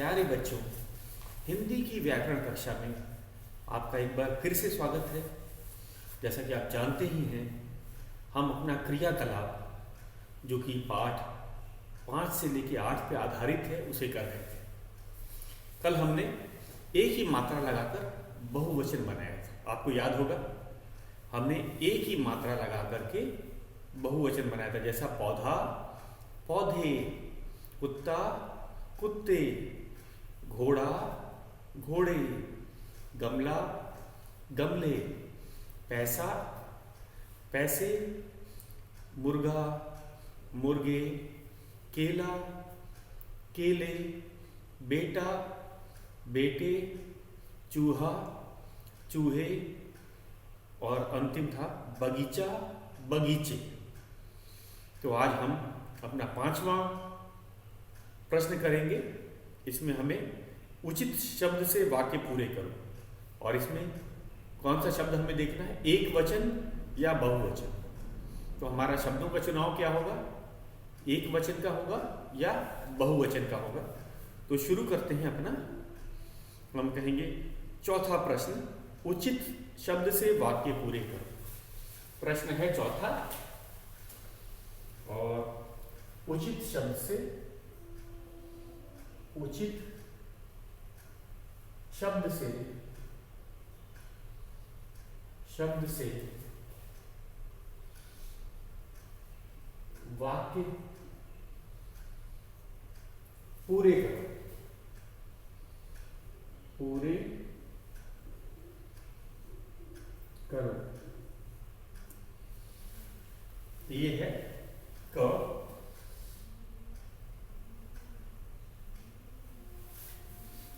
प्यारे बच्चों, हिंदी की व्याकरण कक्षा में आपका एक बार फिर से स्वागत है। जैसा कि आप जानते ही हैं, हम अपना क्रियाकलाप जो कि पाठ 5 से लेकर 8 पे आधारित है उसे कर रहे थे। कल हमने एक ही मात्रा लगाकर बहुवचन बनाया था। आपको याद होगा, हमने एक ही मात्रा लगा करके बहुवचन बनाया था। जैसा पौधा पौधे, कुत्ता कुत्ते, घोड़ा घोड़े, गमला गमले, पैसा पैसे, मुर्गा मुर्गे, केला केले, बेटा बेटे, चूहा चूहे और अंतिम था बगीचा बगीचे। तो आज हम अपना 5वां प्रश्न करेंगे। इसमें हमें उचित शब्द से वाक्य पूरे करो, और इसमें कौन सा शब्द हमें देखना है, एक वचन या बहुवचन। तो हमारा शब्दों का चुनाव क्या होगा, एक वचन का होगा या बहुवचन का होगा। तो शुरू करते हैं अपना। हम कहेंगे चौथा प्रश्न, उचित शब्द से वाक्य पूरे करो। प्रश्न है चौथा, और उचित शब्द से वाक्य पूरे करो। ये है क।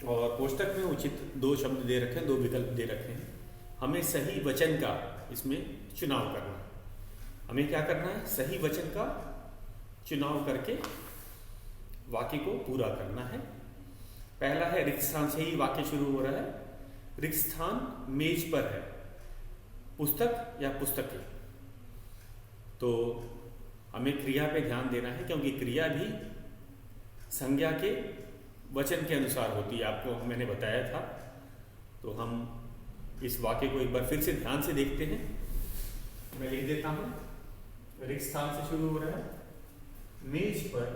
और कोष्टक में उचित 2 शब्द दे रखे हैं, 2 विकल्प दे रखे हैं। हमें सही वचन का इसमें चुनाव करना है। हमें क्या करना है, सही वचन का चुनाव करके वाक्य को पूरा करना है। पहला है रिक्त स्थान से ही वाक्य शुरू हो रहा है। रिक्त स्थान मेज पर है, पुस्तक या पुस्तकें। तो हमें क्रिया पे ध्यान देना है, क्योंकि क्रिया भी संज्ञा के वचन के अनुसार होती है, आपको मैंने बताया था। तो हम इस वाक्य को एक बार फिर से ध्यान से देखते हैं। मैं लिख देता हूं, रिक्त स्थान से शुरू हो रहा है, मेज पर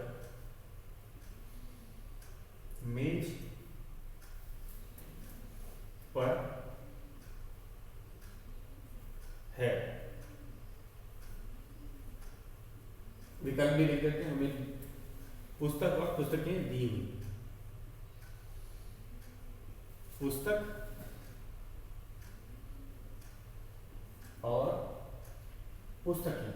है। विकल्प भी लिख देते हैं, हमें पुस्तक और पुस्तकें दी हुई। पुस्तक और पुस्तकें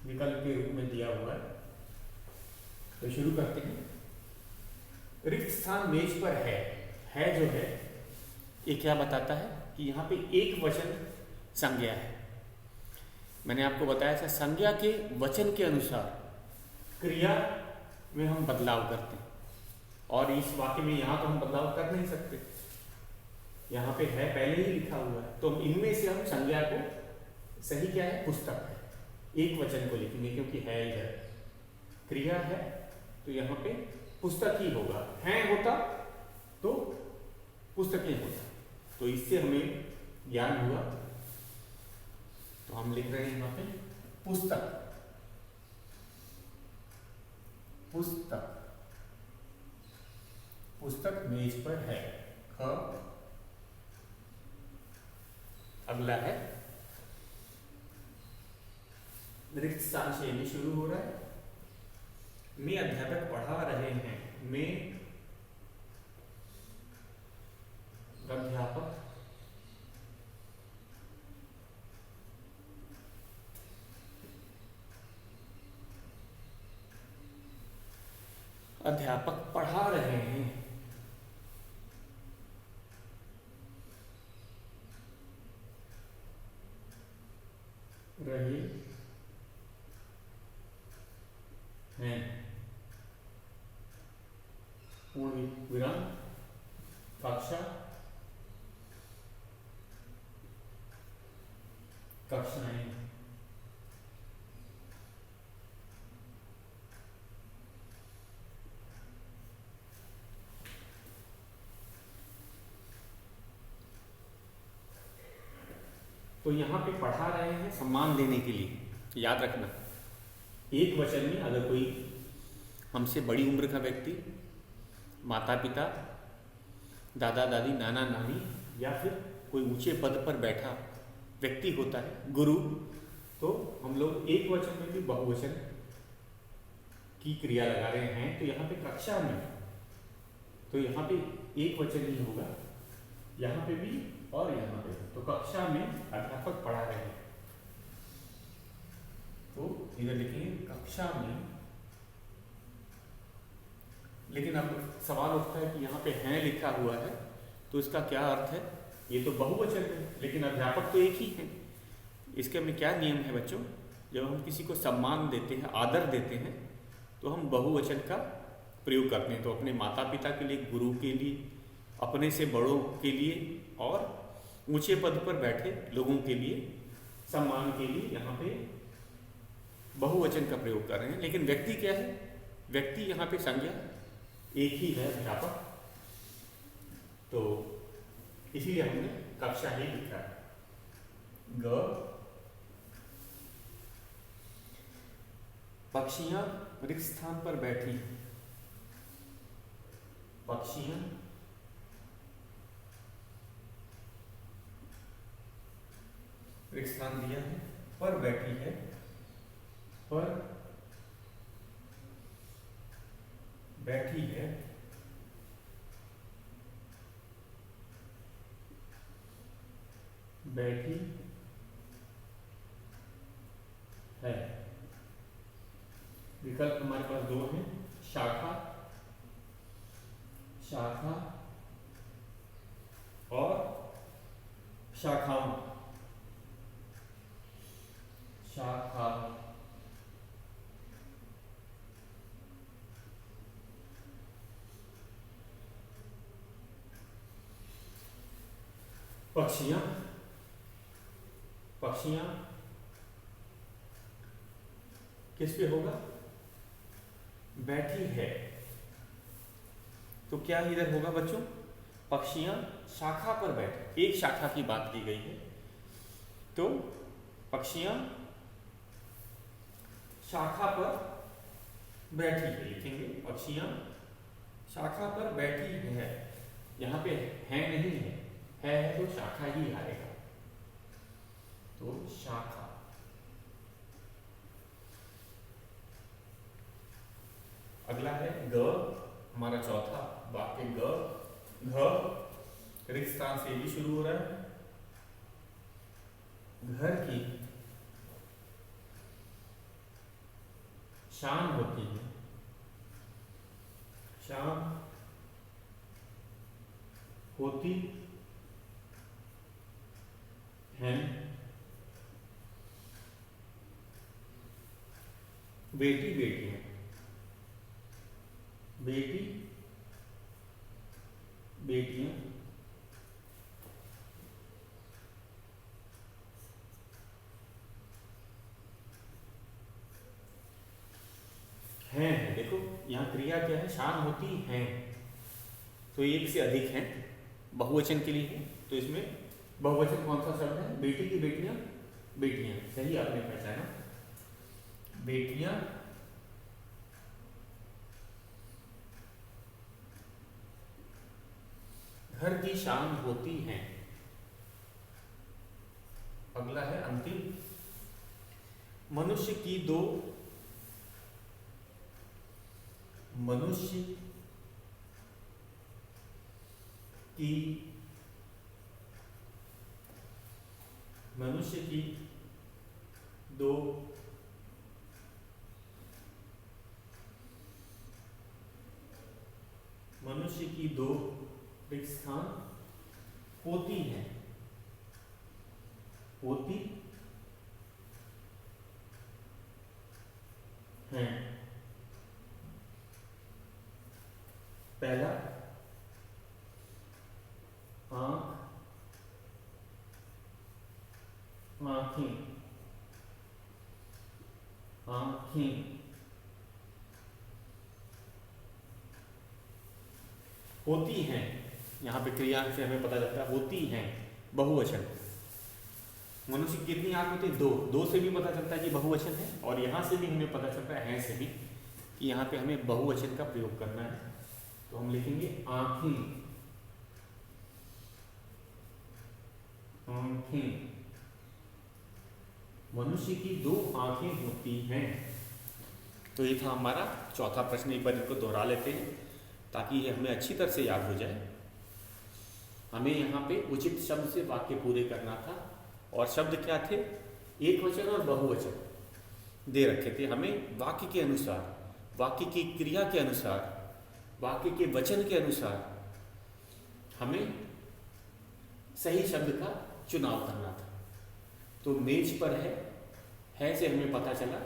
विकल्प के रूप में दिया हुआ है। तो शुरू करते हैं। रिक्त स्थान मेज पर है जो है, ये क्या बताता है कि यहाँ पे एक वचन संज्ञा है। मैंने आपको बताया था, संज्ञा के वचन के अनुसार क्रिया में हम बदलाव करते हैं, और इस वाक्य में यहाँ तो हम बदलाव कर नहीं सकते। यहाँ पे है पहले ही लिखा हुआ है, तो इनमें से हम संज्ञा को, सही क्या है, पुस्तक है, एक वचन को लिखेंगे, क्योंकि है इधर क्रिया है, तो यहाँ पे पुस्तक ही होगा। है होता तो पुस्तकें होता। तो इससे हमें ज्ञान हुआ। तो हम लिख रहे हैं यहाँ पे पुस्तक मेज पर है। अगला है रिक्त स्थान से भी शुरू हो रहा है। मैं अध्यापक पढ़ा रहे हैं। मैं अध्यापक पढ़ा रहे हैं। हैं, पूर्ण विराम, कक्षा कक्षाएं, तो यहां पे पढ़ा रहे हैं सम्मान देने के लिए। याद रखना, एक वचन में अगर कोई हमसे बड़ी उम्र का व्यक्ति, माता पिता, दादा दादी, नाना नानी, या फिर कोई ऊंचे पद पर बैठा व्यक्ति होता है, गुरु, तो हम लोग एक वचन में भी बहुवचन की क्रिया लगा रहे हैं। तो यहाँ पे कक्षा में, तो यहाँ पे एक वचन ही होगा, यहाँ पे भी और यहाँ पे। तो कक्षा में अध्यापक पढ़ा रहे हैं, तो इधर लिखेंगे कक्षा में। लेकिन अब सवाल उठता है कि यहाँ पे हैं लिखा हुआ है, तो इसका क्या अर्थ है? ये तो बहुवचन है, लेकिन अध्यापक तो एक ही है। इसके में क्या नियम है बच्चों? जब हम किसी को सम्मान देते हैं, आदर देते हैं, तो हम बहुवचन का प्रयोग करते हैं। तो अपने माता पिता के लिए, गुरु के लिए, अपने से बड़ों के लिए और ऊंचे पद पर बैठे लोगों के लिए, सम्मान के लिए यहाँ पे बहुवचन का प्रयोग कर रहे हैं। लेकिन व्यक्ति क्या है? व्यक्ति यहाँ पे संज्ञा एक ही है, अध्यापक। तो इसीलिए हमने कक्षा ही लिखा है। ग, पक्षियां रिक्त स्थान पर बैठी हैं। पक्षियां रिक्त स्थान दिया है, पर बैठी है, पर बैठी है, बैठी है। विकल्प हमारे पास दो हैं, शाखा, शाखा और शाखाओं, शाखा। पक्षियां, पक्षियां किस पे होगा? बैठी है। तो क्या इधर होगा बच्चों? पक्षियां शाखा पर बैठे, एक शाखा की बात की गई है, तो पक्षियां शाखा पर बैठी है लिखेंगे। पक्षियां शाखा पर बैठी है। यहाँ पे है नहीं है तो शाखा ही आएगा, तो शाखा। अगला है ग, हमारा चौथा वाक्य ग। घ रिक्त स्थान से भी शुरू हो रहा है। घर की शान होती है, शान होती है, बेटी बेटियां, बेटी बेटियां हैं। देखो यहाँ क्रिया क्या है? शान होती हैं, तो एक से अधिक हैं, बहुवचन के लिए है। तो इसमें बहुवचन कौन सा शब्द है? बेटी की बेटियां, बेटियां, सही आपने पहचाना। बेटियां घर की शान होती हैं। अगला है अंतिम, मनुष्य की दो, मनुष्य की, मनुष्य की दो मनुष्य की दो रिक्त स्थान होती है, होती हैं। पहला आंख, आंख आंखें, आंखें होती हैं, यहाँ पे क्रिया से हमें पता चलता है होती हैं, बहुवचन। मनुष्य की कितनी आंख होती है? दो। दो से भी पता चलता है कि बहुवचन है, और यहाँ से भी हमें पता चलता है से भी कि यहाँ पे हमें बहुवचन का प्रयोग करना है। तो हम लिखेंगे आंखें, आंखें, मनुष्य की दो आंखें होती हैं। तो ये था हमारा चौथा प्रश्न। एक बार इनको दोहरा लेते हैं ताकि ये हमें अच्छी तरह से याद हो जाए। हमें यहाँ पे उचित शब्द से वाक्य पूरे करना था, और शब्द क्या थे? एक वचन और बहुवचन दे रखे थे। हमें वाक्य के अनुसार, वाक्य की क्रिया के अनुसार, वाक्य के वचन के अनुसार हमें सही शब्द का चुनाव करना था। तो मेज पर है से हमें पता चला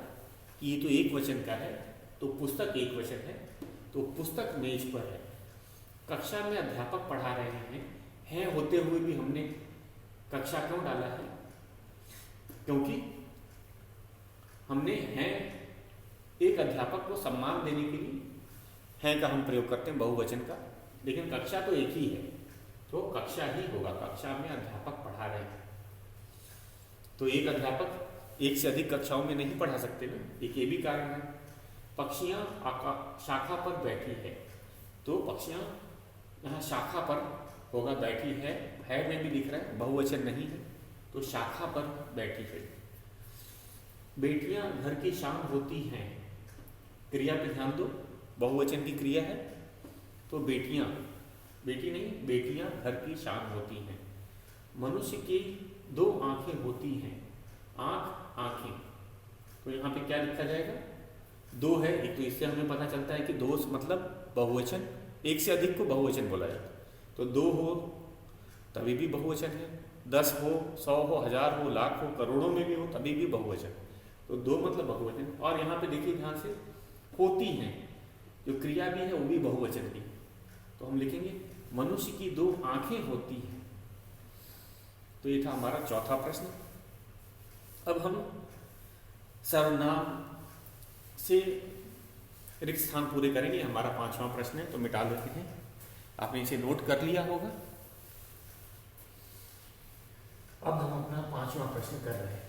कि ये तो एक वचन का है, तो पुस्तक एक वचन है, तो पुस्तक मेज पर है। कक्षा में अध्यापक पढ़ा रहे हैं होते हुए भी हमने कक्षा क्यों डाला है? क्योंकि हमने हैं, एक अध्यापक को सम्मान देने के लिए हैं का हम प्रयोग करते हैं बहुवचन का, लेकिन कक्षा तो एक ही है, तो कक्षा ही होगा। कक्षा में अध्यापक पढ़ा रहे हैं, तो एक अध्यापक एक से अधिक कक्षाओं में नहीं पढ़ा सकते ना, एक ये भी कारण है। पक्षियां शाखा पर बैठी है, तो पक्षियां यहाँ शाखा पर होगा, बैठी है में भी दिख रहा है, बहुवचन नहीं है, तो शाखा पर बैठी है। बेटियां घर की शान होती हैं, क्रिया पे ध्यान दो, बहुवचन की क्रिया है, तो बेटियां, बेटी नहीं, बेटियां घर की शान होती हैं। मनुष्य की दो आंखें होती हैं, आंख, आंखें, तो यहाँ पे क्या लिखा जाएगा? दो है एक, तो इससे हमें पता चलता है कि दो मतलब बहुवचन, एक से अधिक को बहुवचन बोला जाता है। तो दो हो तभी भी बहुवचन है, 10 हो, 100 हो, 1000 हो, लाख हो, करोड़ों में भी हो तभी भी बहुवचन। तो दो मतलब बहुवचन। और यहाँ पे देखिए ध्यान से, होती हैं, जो क्रिया भी है वो भी बहुवचन की। तो हम लिखेंगे मनुष्य की दो आंखें होती हैं। तो ये था हमारा चौथा प्रश्न। अब हम सर्वनाम से रिक्त स्थान पूरे करेंगे। हमारा पांचवा प्रश्न है, तो मिटा लेते हैं। आपने इसे नोट कर लिया होगा। अब हम अपना पांचवा प्रश्न कर रहे हैं।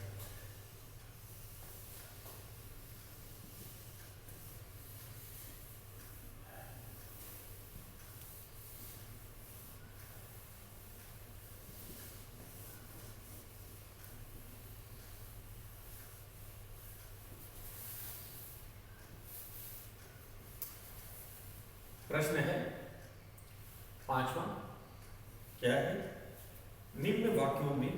प्रश्न है पांचवा, क्या है? निम्न वाक्यों में,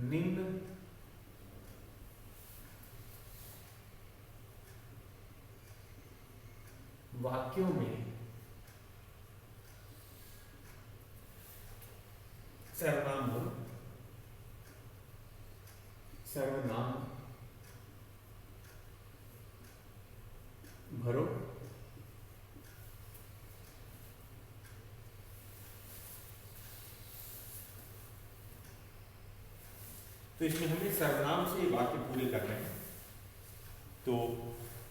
निम्न वाक्यों में सर्वनाम हो, सर्वनाम भरो। तो इसमें हमें सर्वनाम से वाक्य पूरे करने हैं। तो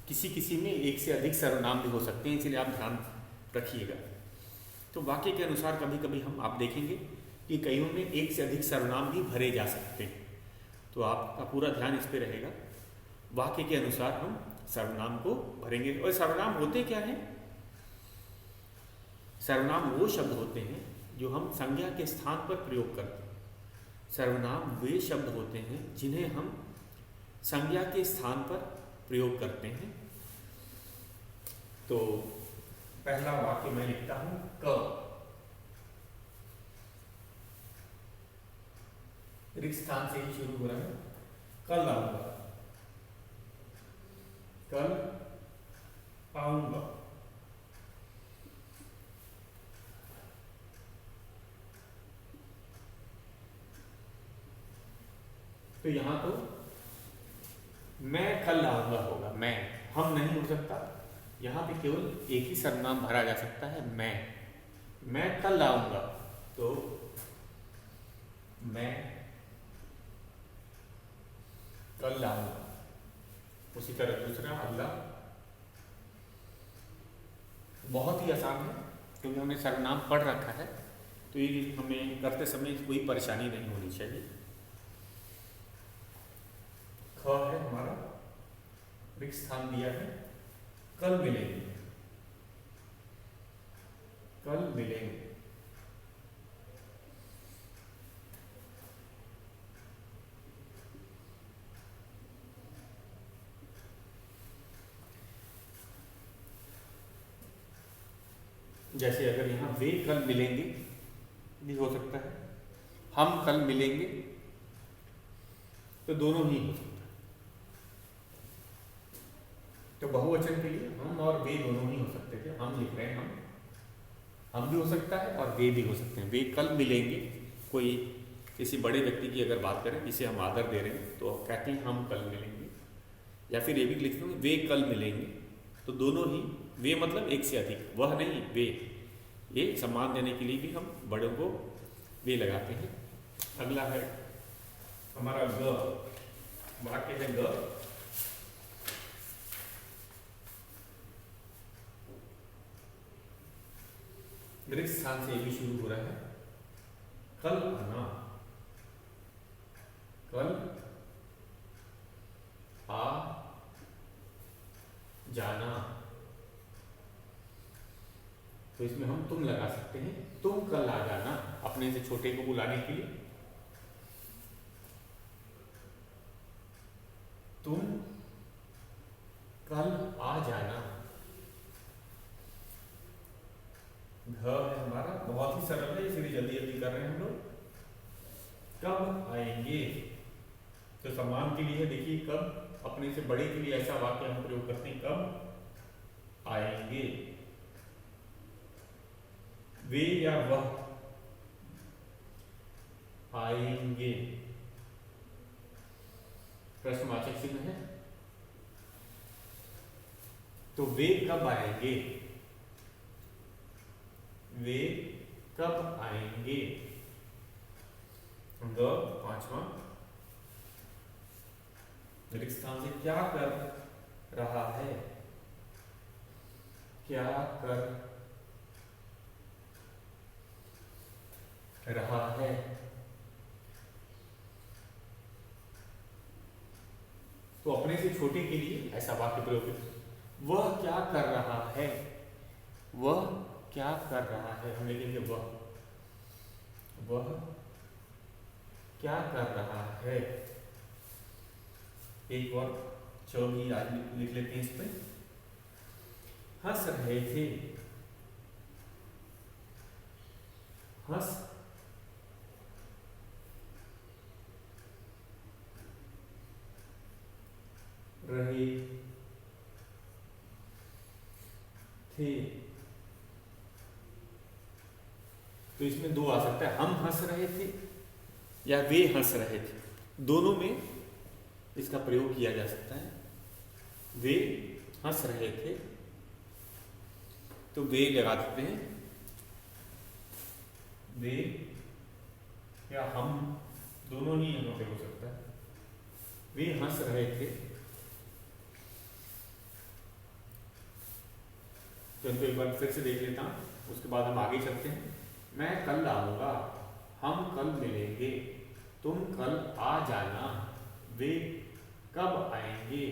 किसी किसी में एक से अधिक सर्वनाम भी हो सकते हैं, इसलिए आप ध्यान रखिएगा। तो वाक्य के अनुसार कभी कभी आप देखेंगे कि कईयों में एक से अधिक सर्वनाम भी भरे जा सकते हैं। तो आपका पूरा ध्यान इस पे रहेगा। वाक्य के अनुसार हम सर्वनाम को भरेंगे। और सर्वनाम होते क्या हैं? सर्वनाम वो शब्द होते हैं जो हम संज्ञा के स्थान पर प्रयोग करते हैं। सर्वनाम वे शब्द होते हैं जिन्हें हम संज्ञा के स्थान पर प्रयोग करते हैं। तो पहला वाक्य मैं लिखता हूं, क। रिक्त स्थान से ही शुरू हो रहा है। कल आऊंगा, कल आऊंगा। तो यहां तो मैं कल आऊंगा होगा, मैं, हम नहीं हो सकता। यहां पे केवल एक ही सर्वनाम भरा जा सकता है, मैं कल आऊंगा। तो मैं कल आऊंगा। उसी तरह दूसरा अगला, बहुत ही आसान है क्योंकि हमने सर्वनाम पढ़ रखा है, तो ये हमें करते समय कोई परेशानी नहीं होनी चाहिए। ख है हमारा, रिक्त स्थान दिया है, कल मिलेंगे, कल मिलेंगे। जैसे अगर यहाँ वे कल मिलेंगे भी हो सकता है, हम कल मिलेंगे, तो दोनों ही हो सकता है। तो बहुवचन के लिए हम और वे दोनों ही हो सकते थे। हम लिख रहे हैं हम भी हो सकता है और वे भी हो सकते हैं। वे कल मिलेंगे, कोई किसी बड़े व्यक्ति की अगर बात करें जिसे हम आदर दे रहे हैं तो कहते हैं हम कल मिलेंगे। या फिर ये भी लिख सकते हैं वे कल मिलेंगे, तो दोनों ही, वे मतलब एक से अधिक, वह नहीं वे, ये सम्मान देने के लिए भी हम बड़ों को वे लगाते हैं। अगला है हमारा ग, वाक्य है ग, रिक्त स्थान से ये भी शुरू हो रहा है। कल आना, कल आ जाना, तो इसमें हम तुम लगा सकते हैं। तुम कल आ जाना, अपने से छोटे को बुलाने के लिए। तुम कल आ जाना। घ है हमारा, बहुत ही सरल है, इसलिए जल्दी जल्दी कर रहे हैं हम लोग। कब आएंगे, तो सम्मान के लिए देखिए कब, अपने से बड़े के लिए ऐसा वाक्य हम प्रयोग करते हैं, कब आएंगे। वे या वह आएंगे, प्रश्नवाचक चिन्ह है, तो वे कब आएंगे, वे कब आएंगे। ग पांचवा, रिक्त स्थान से क्या कर रहा है, क्या कर रहा है। तो अपने से छोटे के लिए ऐसा वाक्य प्रयोग है, वह क्या कर रहा है, वह क्या कर रहा है। हम लिखेंगे वह क्या कर रहा है। एक और च भी आज लिख लेते हैं इस पे, हंस रहे थे, हंस रहे थे। तो इसमें दो आ सकता है, हम हंस रहे थे या वे हंस रहे थे, दोनों में इसका प्रयोग किया जा सकता है। वे हंस रहे थे, तो वे लगा देते हैं, वे या हम, दोनों ही यहाँ पे हो सकता है। वे हंस रहे थे, तो इनको एक बार फिर से देख लेता हूँ, उसके बाद हम आगे चलते हैं। मैं कल आऊंगा, हम कल मिलेंगे, तुम कल आ जाना, वे कब आएंगे,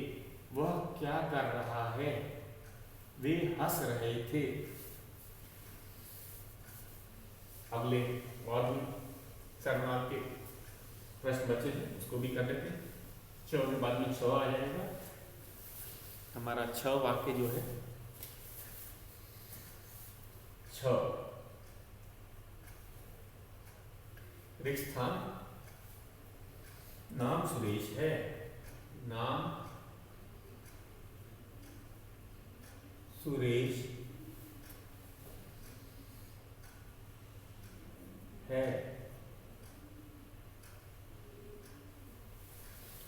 वह क्या कर रहा है, वे हंस रहे थे। अगले और भी सर्वनाम के प्रश्न बचे हैं, उसको भी कर लेते हैं। छ के बाद में छ आ जाएगा हमारा। छ वाक्य जो है, छ रिक्त स्थान, नाम सुरेश है, नाम सुरेश है,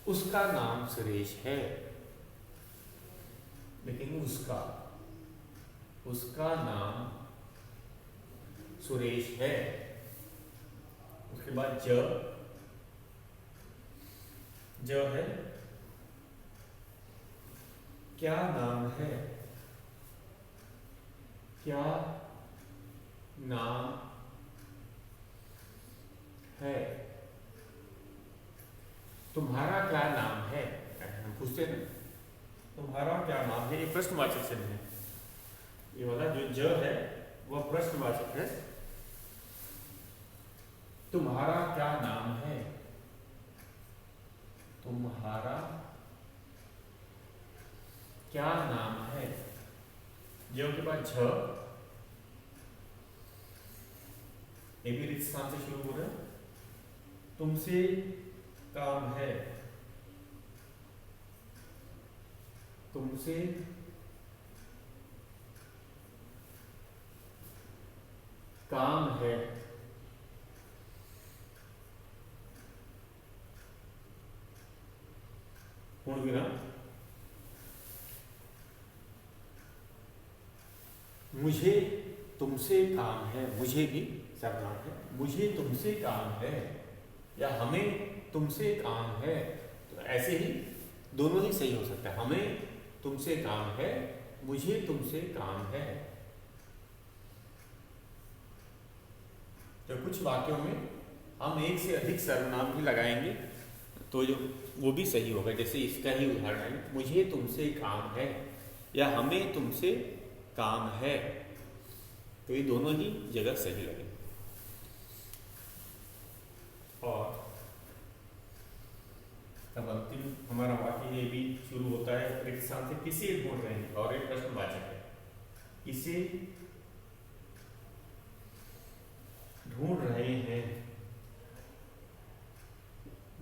उसका नाम सुरेश है, लेकिन उसका नाम सुरेश है। उसके बाद ज जो है क्या नाम है, क्या नाम है, तुम्हारा क्या नाम है, हम पूछते हैं ना, तुम्हारा क्या नाम है, ये प्रश्नवाचक चिन्ह है। ये वाला जो ज है वह प्रश्नवाचक है। तुम्हारा क्या नाम है, तुम्हारा क्या नाम है, जो के बाद झ, ये भी रिक्त स्थान से शुरू हो रहा है। तुमसे काम है, तुमसे काम है, पूर्ण विराम, मुझे तुमसे काम है, मुझे भी सर्वनाम है, मुझे तुमसे काम है या हमें तुमसे काम है, तो ऐसे ही दोनों ही सही हो सकता है। हमें तुमसे काम है, मुझे तुमसे काम है। तो कुछ वाक्यों में हम एक से अधिक सर्वनाम भी लगाएंगे तो जो वो भी सही होगा। जैसे इसका ही उदाहरण है, मुझे तुमसे काम है या हमें तुमसे काम है, तो ये दोनों ही जगह सही लगे। और तब अंतिम हमारा वाक्य ये भी शुरू होता है रिक्त स्थान से, किसे ढूंढ रहे हैं, और एक प्रश्नवाचक है, किसे ढूंढ रहे हैं,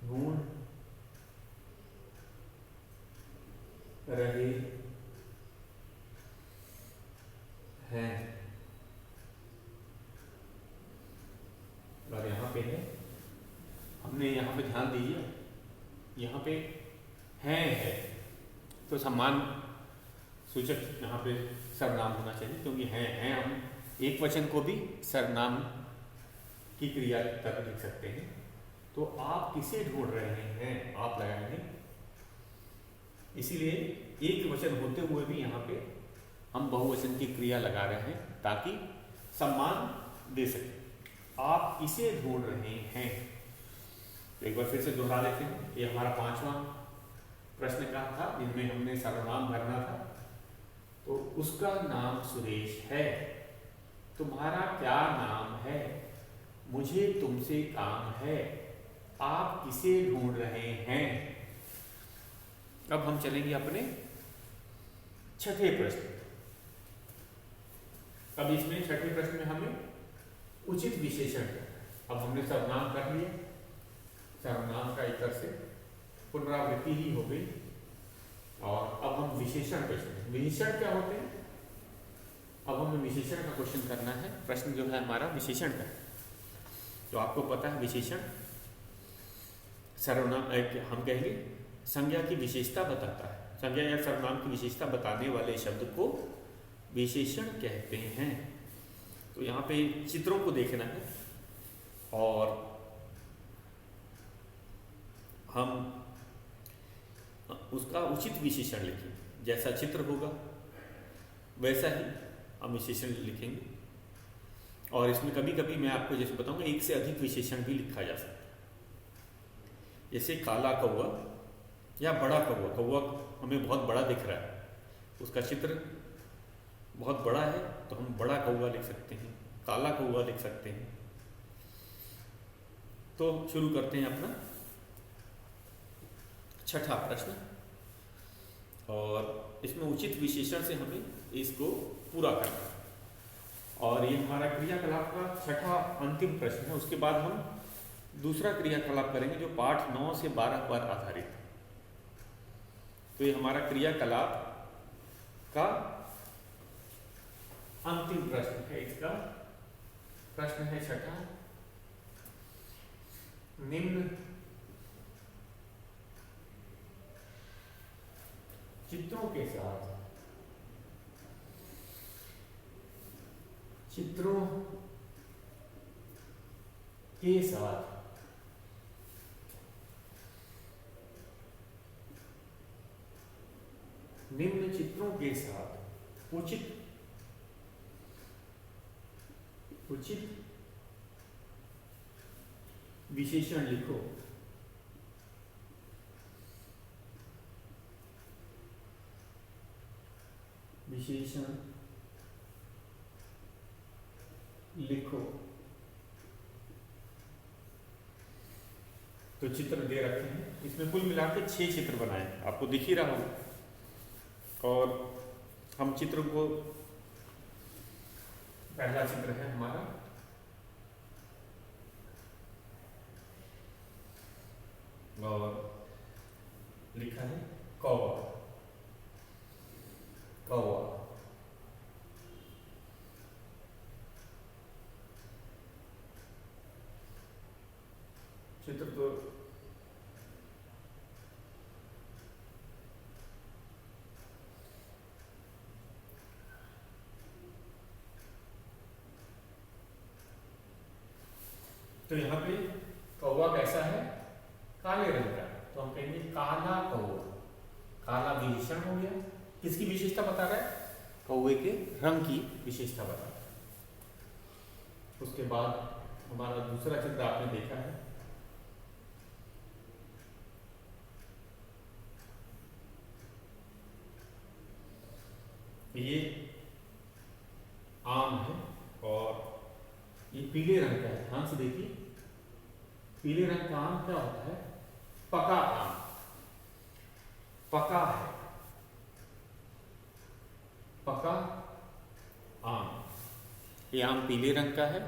ढूंढ रहे हैं। और यहाँ पे है, हमने यहाँ पे ध्यान दीजिए, यहाँ पे है तो सम्मान सूचक यहाँ पे सर्वनाम होना चाहिए, क्योंकि हैं हम एक वचन को भी सर्वनाम की क्रिया तक लिख सकते हैं। तो आप किसे ढूंढ रहे हैं, आप लगाएंगे, इसीलिए एक वचन होते हुए भी यहाँ पे हम बहुवचन की क्रिया लगा रहे हैं ताकि सम्मान दे सके। आप किसे ढूंढ रहे हैं, एक बार फिर से दोहरा देते हैं। ये हमारा 5वां प्रश्न का था जिनमें हमने सर्वनाम भरना था। तो उसका नाम सुरेश है, तुम्हारा क्या नाम है, मुझे तुमसे काम है, आप किसे ढूंढ रहे हैं। अब हम चलेंगे अपने छठे प्रश्न। अब इसमें छठे प्रश्न में हमें उचित विशेषण, अब हमने सर्वनाम कर लिया, सर्वनाम का एक तरह से पुनरावृत्ति ही हो गई, और अब हम विशेषण प्रश्न, विशेषण क्या होते हैं, अब हमें विशेषण का क्वेश्चन करना है। प्रश्न जो है हमारा विशेषण का, तो आपको पता है विशेषण सर्वनाम हम कहेंगे संज्ञा की विशेषता बताता है, संज्ञा या सर्वनाम की विशेषता बताने वाले शब्द को विशेषण कहते हैं। तो यहाँ पे चित्रों को देखना है और हम उसका उचित विशेषण लिखें, जैसा चित्र होगा वैसा ही हम विशेषण लिखेंगे। और इसमें कभी कभी मैं आपको जैसे बताऊंगा एक से अधिक विशेषण भी लिखा जा सकता है। जैसे काला कौवा या बड़ा कौवा, कौवा हमें बहुत बड़ा दिख रहा है, उसका चित्र बहुत बड़ा है तो हम बड़ा कौवा लिख सकते हैं, काला कौवा लिख सकते हैं। तो शुरू करते हैं अपना छठा प्रश्न, और इसमें उचित विशेषण से हमें इसको पूरा करना है। और ये हमारा क्रियाकलाप का छठा अंतिम प्रश्न है। उसके बाद हम दूसरा क्रियाकलाप करेंगे जो पाठ 9 से 12 पर आधारित है। तो ये हमारा क्रियाकलाप का अंतिम प्रश्न है। इसका प्रश्न है छठा, निम्न चित्रों के साथ निम्न चित्रों के साथ उचित उचित विशेषण लिखो। विशेषण लिखो। तो चित्र दे रखे हैं, इसमें कुल मिला के 6 चित्र बनाए, आपको दिख ही रहा हो। और हम चित्र को, पहला चित्र है हमारा और लिखा है कौवा। कौवा चित्र तो यहाँ पे कौवा कैसा है? काले रंग का, तो हम कहेंगे काला कौवा। काला विशेषण हो गया। किसकी विशेषता बता रहा है? कौवे के रंग की विशेषता बता रहा है। उसके बाद हमारा दूसरा चित्र आपने देखा है, ये आम है और ये पीले रंग का है। ध्यान से देखिए, पीले रंग का आम क्या होता है? पका आम, पका है, पका आम। ये आम पीले रंग का है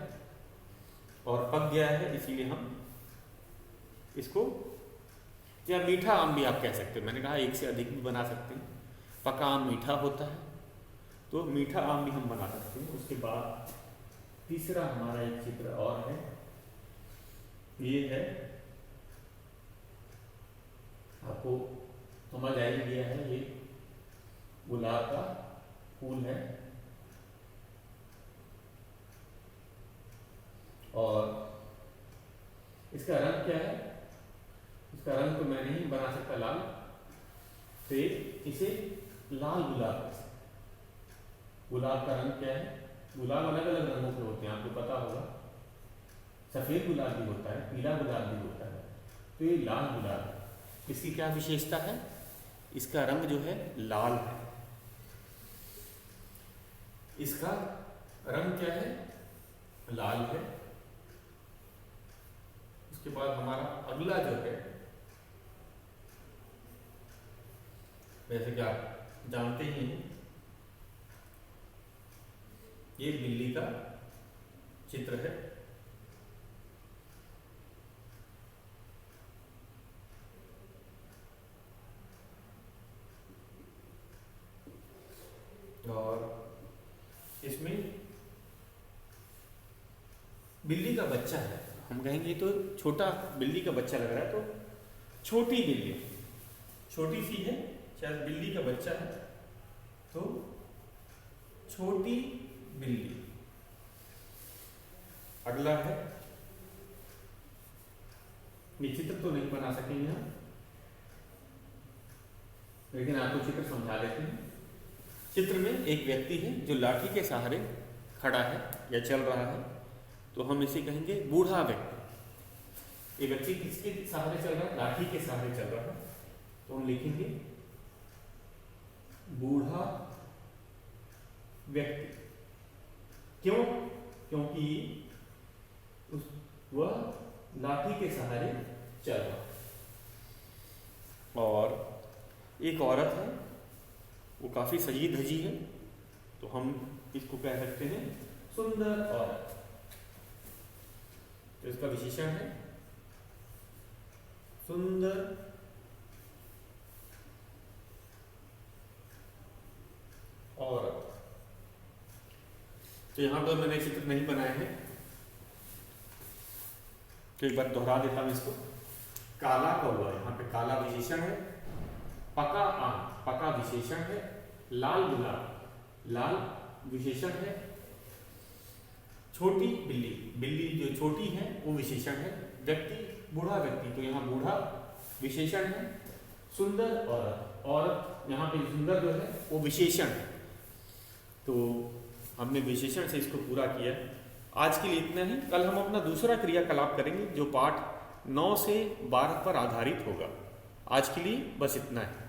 और पक गया है, इसीलिए हम इसको, या मीठा आम भी आप कह सकते हो। मैंने कहा एक से अधिक भी बना सकते हैं। पका आम मीठा होता है, तो मीठा आम भी हम बना सकते हैं। उसके बाद तीसरा हमारा एक चित्र और है, ये है, आपको समझ आ ही गया है, ये गुलाब का फूल है और इसका रंग क्या है? इसका रंग तो मैं नहीं बना सकता लाल, तो इसे लाल गुलाब, गुलाब का रंग क्या है? गुलाब अलग अलग रंगों के होते हैं, आपको पता होगा। सफेद गुलाब भी होता है, पीला गुलाब भी होता है, तो ये लाल गुलाब है। इसकी क्या विशेषता है? इसका रंग जो है लाल है। इसका रंग क्या है? लाल है। उसके बाद हमारा अगला जो है, वैसे कि आप जानते ही हैं, ये बिल्ली का चित्र है। और इसमें बिल्ली का बच्चा है। हम कहेंगे तो छोटा बिल्ली का बच्चा लग रहा है, तो छोटी बिल्ली, छोटी सी है, शायद बिल्ली का बच्चा है, तो छोटी बिल्ली। अगला है, ये चित्र तो नहीं बना सकेंगे हम, लेकिन आपको चित्र समझा देते हैं। चित्र में एक व्यक्ति है जो लाठी के सहारे खड़ा है या चल रहा है, तो हम इसे कहेंगे बूढ़ा व्यक्ति। ये व्यक्ति किसके सहारे चल रहा है? लाठी के सहारे चल रहा है, तो हम लिखेंगे बूढ़ा व्यक्ति। क्यों? क्योंकि वह लाठी के सहारे चल रहा है। और एक औरत है, वो काफी सजी धजी है, तो हम इसको कह सकते हैं सुंदर औरत। तो इसका विशेषण है सुंदर औरत। तो यहां पर मैंने चित्र नहीं बनाए हैं, तो एक बार दोहरा देता हूं इसको। काला कौवा, यहाँ पे काला विशेषण है। पका आम, पका विशेषण है। लाल गुलाब, लाल विशेषण है। छोटी बिल्ली, बिल्ली जो छोटी है वो विशेषण है। व्यक्ति, बूढ़ा व्यक्ति, तो यहाँ बूढ़ा विशेषण है। सुंदर औरत, औरत यहाँ पे सुंदर जो है वो विशेषण है, तो हमने विशेषण से इसको पूरा किया। आज के लिए इतना ही। कल हम अपना दूसरा क्रियाकलाप करेंगे जो पाठ 9 से 12 पर आधारित होगा। आज के लिए बस इतना है।